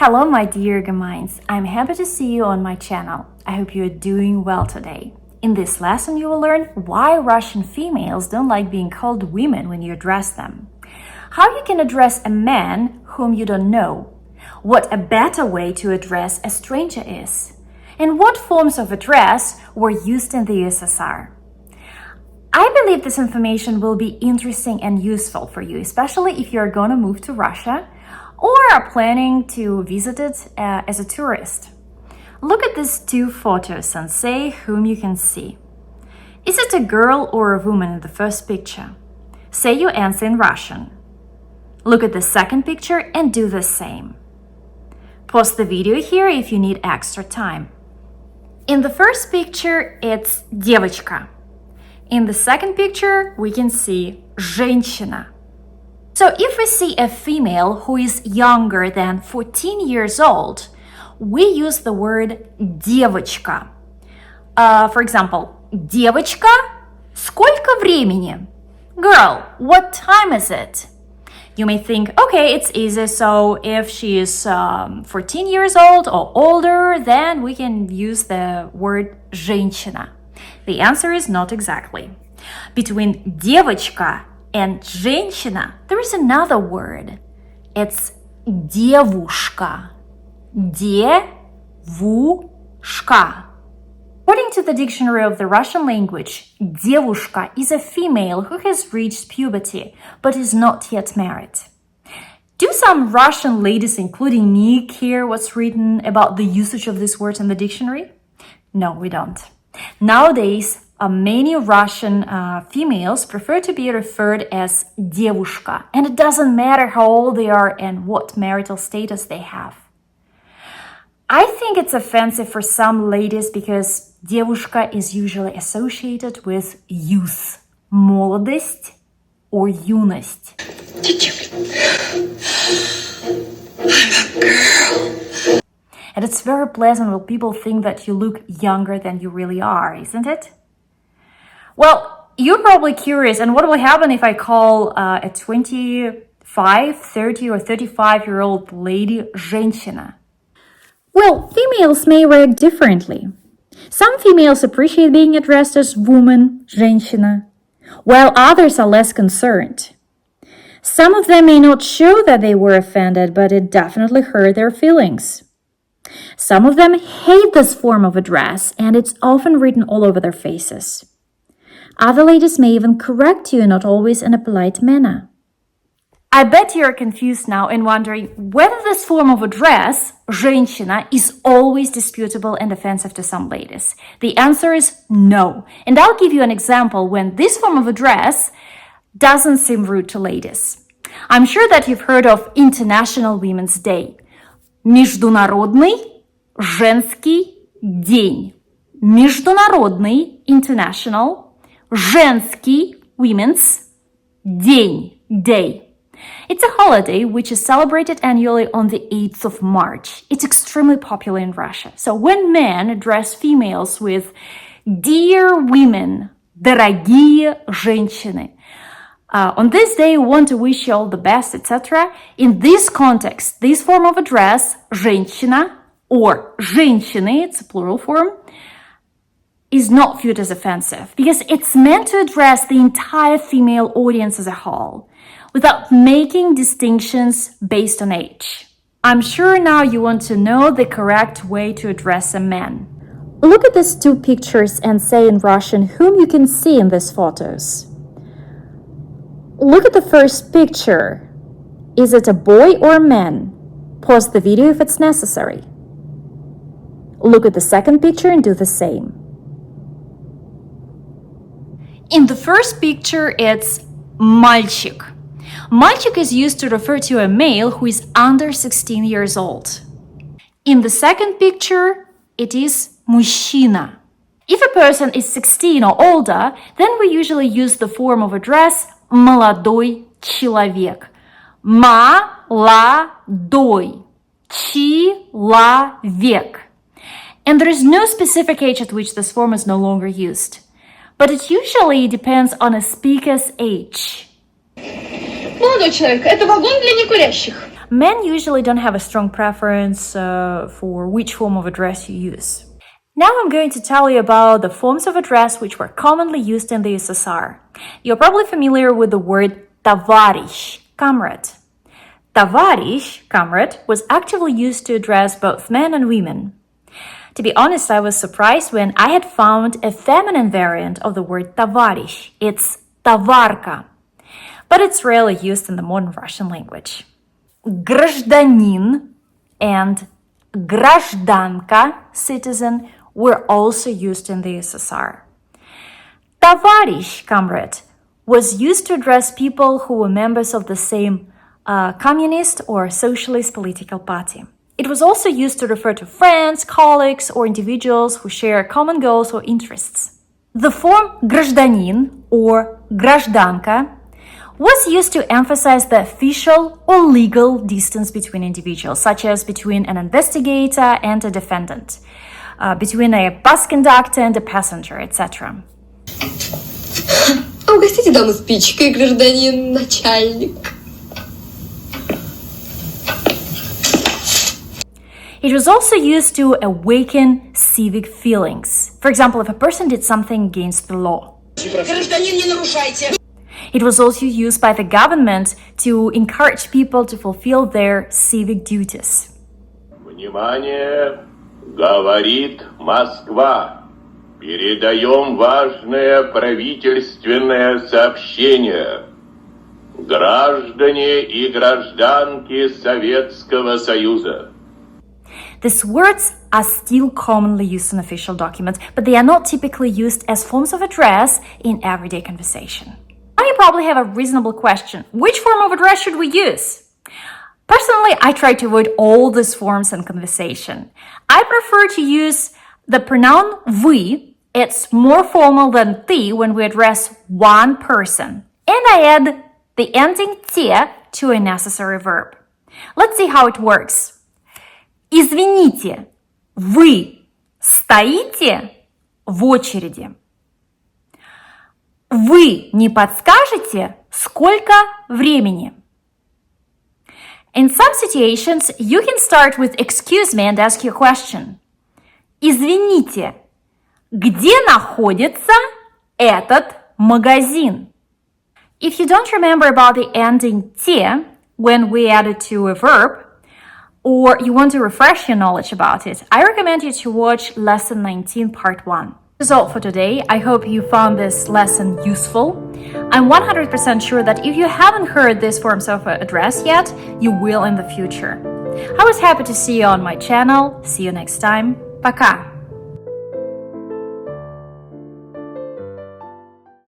Hello, my dear Gemeins. I'm happy to see you on my channel. I hope you are doing well today. In this lesson, you will learn why Russian females don't like being called women when you address them, how you can address a man whom you don't know, what a better way to address a stranger is, and what forms of address were used in the USSR. I believe this information will be interesting and useful for you, especially if you're going to move to Russia or are planning to visit it as a tourist. Look at these two photos and say whom you can see. Is it a girl or a woman in the first picture? Say your answer in Russian. Look at the second picture and do the same. Pause the video here if you need extra time. In the first picture, it's девочка. In the second picture, we can see женщина. So if we see a female who is younger than 14 years old, we use the word девочка. For example, девочка, сколько времени? Girl, what time is it? You may think, okay, it's easy, so if she is 14 years old or older, then we can use the word женщина. The answer is not exactly. Between девочка and женщина, there is another word. It's девушка. Девушка. According to the dictionary of the Russian language, девушка is a female who has reached puberty but is not yet married. Do some Russian ladies, including me, care what's written about the usage of this word in the dictionary? No, we don't. Nowadays, many Russian females prefer to be referred as девушка, and it doesn't matter how old they are and what marital status they have. I think it's offensive for some ladies because девушка is usually associated with youth, молодость or юность. I'm a girl. And it's very pleasant when people think that you look younger than you really are, isn't it? Well, you're probably curious, and what will happen if I call a 25, 30, or 35-year-old lady женщина? Well, females may react differently. Some females appreciate being addressed as woman, женщина, while others are less concerned. Some of them may not show that they were offended, but it definitely hurt their feelings. Some of them hate this form of address, and it's often written all over their faces. Other ladies may even correct you, not always in a polite manner. I bet you're confused now and wondering whether this form of address, женщина, is always disputable and offensive to some ladies. The answer is no. And I'll give you an example when this form of address doesn't seem rude to ladies. I'm sure that you've heard of International Women's Day. Международный женский день. Международный, international, женский, women's, день, day. It's a holiday which is celebrated annually on the 8th of March. It's extremely popular in Russia. So when men address females with dear women, дорогие женщины, on this day, we want to wish you all the best, etc. In this context, this form of address, женщина, or женщины, it's a plural form, is not viewed as offensive because it's meant to address the entire female audience as a whole, without making distinctions based on age. I'm sure now you want to know the correct way to address a man. Look at these two pictures and say in Russian whom you can see in these photos. Look at the first picture. Is it a boy or a man? Pause the video if it's necessary. Look at the second picture and do the same. In the first picture, it's мальчик. Мальчик is used to refer to a male who is under 16 years old. In the second picture, it is мужчина. If a person is 16 or older, then we usually use the form of address молодой человек. Молодой человек. And there is no specific age at which this form is no longer used. But it usually depends on a speaker's age. Молодой человек, это вагон для некурящих. Men usually don't have a strong preference for which form of address you use. Now I'm going to tell you about the forms of address which were commonly used in the USSR. You're probably familiar with the word "товарищ," comrade. "Товарищ," comrade, was actively used to address both men and women. To be honest, I was surprised when I had found a feminine variant of the word "товарищ." It's "товарка," but it's rarely used in the modern Russian language. Гражданин and гражданка, citizen, were also used in the USSR. Товарищ, comrade, was used to address people who were members of the same communist or socialist political party. It was also used to refer to friends, colleagues, or individuals who share common goals or interests. The form гражданин or гражданка was used to emphasize the official or legal distance between individuals, such as between an investigator and a defendant, between a bus conductor and a passenger, etc. Угостите даму спичкой, гражданин начальник. It was also used to awaken civic feelings. For example, if a person did something against the law. Гражданин, не нарушайте. It was also used by the government to encourage people to fulfill their civic duties. Внимание! Говорит Москва. Передаем важное правительственное сообщение. Граждане и гражданки Советского Союза. These words are still commonly used in official documents, but they are not typically used as forms of address in everyday conversation. Now you probably have a reasonable question. Which form of address should we use? Personally, I try to avoid all these forms in conversation. I prefer to use the pronoun вы. It's more formal than ты when we address one person. And I add the ending те to a necessary verb. Let's see how it works. Извините, вы стоите в очереди. Вы не подскажете, сколько времени? In some situations, you can start with excuse me and ask your question. Извините, где находится этот магазин? If you don't remember about the ending те when we add it to a verb, or you want to refresh your knowledge about it, I recommend you to watch Lesson 19, Part 1. That's all for today. I hope you found this lesson useful. I'm 100% sure that if you haven't heard these forms of address yet, you will in the future. I was happy to see you on my channel. See you next time. Пока!